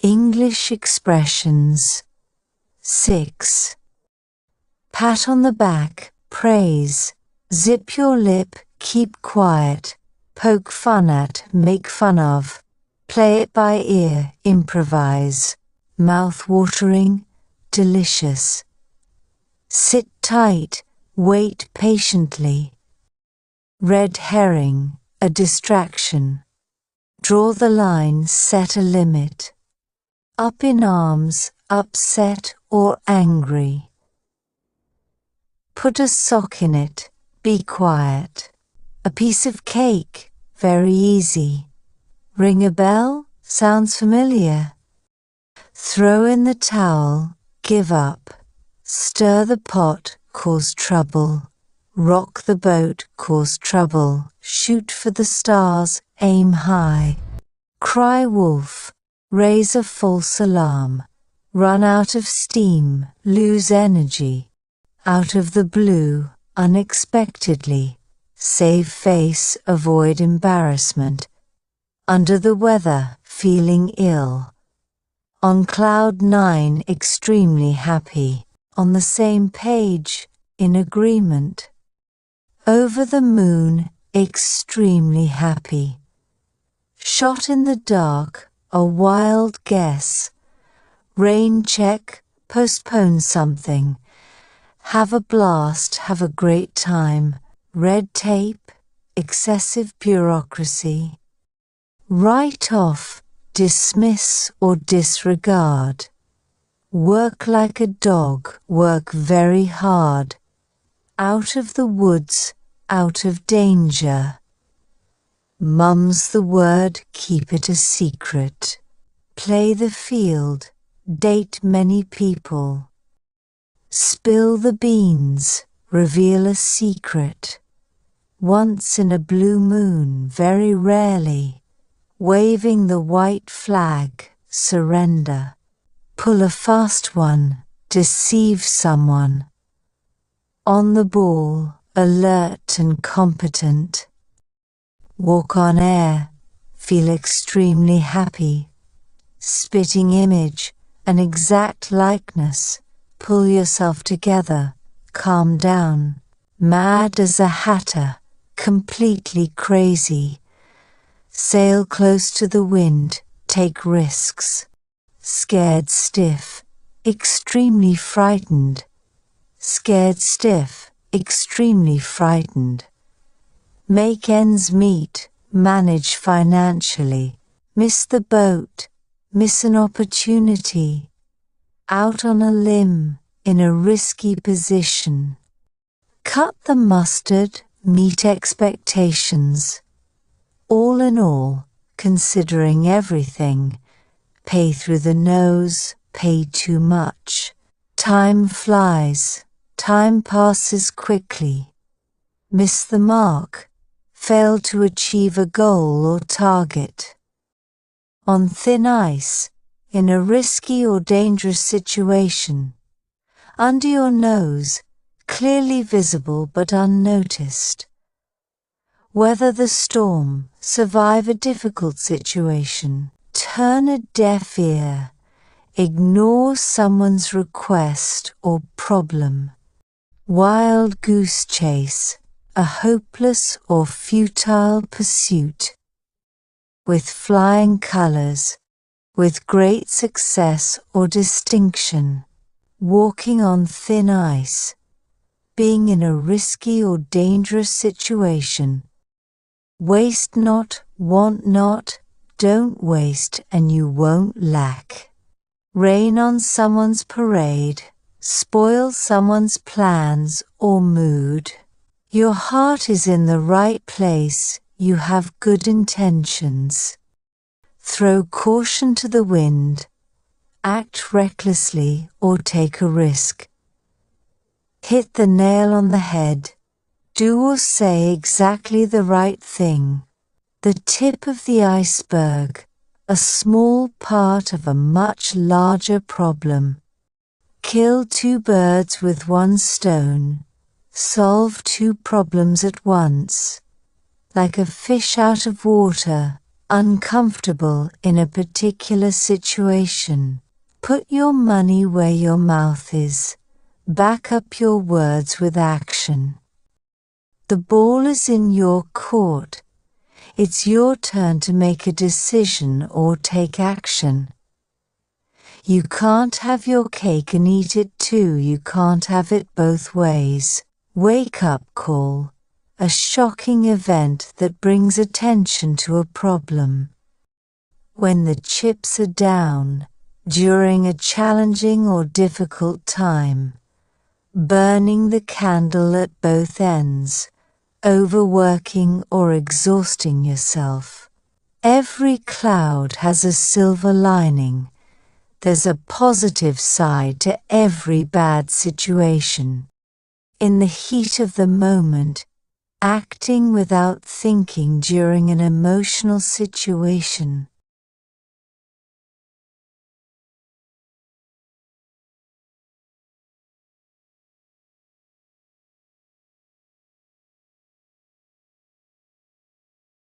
English expressions. 6. Pat on the back, praise. Zip your lip, keep quiet. Poke fun at, make fun of. Play it by ear, improvise. Mouth-watering, delicious. Sit tight, wait patiently. Red herring, a distraction. Draw the line, set a limit. Up in arms, upset or angry. Put a sock in it, be quiet. A piece of cake, very easy. Ring a bell, sounds familiar. Throw in the towel, give up. Stir the pot, cause trouble. Rock the boat, cause trouble. Shoot for the stars, aim high. Cry wolf, raise a false alarm. Run out of steam, lose energy. Out of the blue, unexpectedly. Save face, avoid embarrassment. Under the weather, feeling ill. On cloud 9, extremely happy. On the same page, in agreement. Over the moon, extremely happy. Shot in the dark, a wild guess. Rain check, postpone something. Have a blast, have a great time. Red tape, excessive bureaucracy. Write off, dismiss or disregard. Work like a dog, work very hard. Out of the woods, out of danger. Mum's the word, keep it a secret. Play the field, date many people. Spill the beans, reveal a secret. Once in a blue moon, very rarely. Waving the white flag, surrender. Pull a fast one, deceive someone. On the ball, alert and competent. Walk on air, feel extremely happy. Spitting image, an exact likeness. Pull yourself together, calm down. Mad as a hatter, completely crazy. Sail close to the wind, take risks. Scared stiff, extremely frightened. Scared stiff, extremely frightened. Make ends meet, manage financially. Miss the boat, miss an opportunity. Out on a limb, in a risky position. Cut the mustard, meet expectations. All in all, considering everything. Pay through the nose, pay too much. Time flies, time passes quickly. Miss the mark, fail to achieve a goal or target. On thin ice, in a risky or dangerous situation. Under your nose, clearly visible but unnoticed. Weather the storm, survive a difficult situation. Turn a deaf ear, ignore someone's request or problem. Wild goose chase, a hopeless or futile pursuit. With flying colors, with great success or distinction. Walking on thin ice, being in a risky or dangerous situation. Waste not, want not, don't waste and you won't lack. Rain on someone's parade, spoil someone's plans or mood. Your heart is in the right place, you have good intentions. Throw caution to the wind, act recklessly or take a risk. Hit the nail on the head, do or say exactly the right thing. The tip of the iceberg, a small part of a much larger problem. Kill 2 birds with 1 stone, solve 2 problems at once. Like a fish out of water, uncomfortable in a particular situation. Put your money where your mouth is. Back up your words with action. The ball is in your court. It's your turn to make a decision or take action. You can't have your cake and eat it too. You can't have it both ways. Wake up call. A shocking event that brings attention to a problem. When the chips are down, during a challenging or difficult time. Burning the candle at both ends. Overworking or exhausting yourself. Every cloud has a silver lining. There's a positive side to every bad situation. In the heat of the moment, acting without thinking during an emotional situation.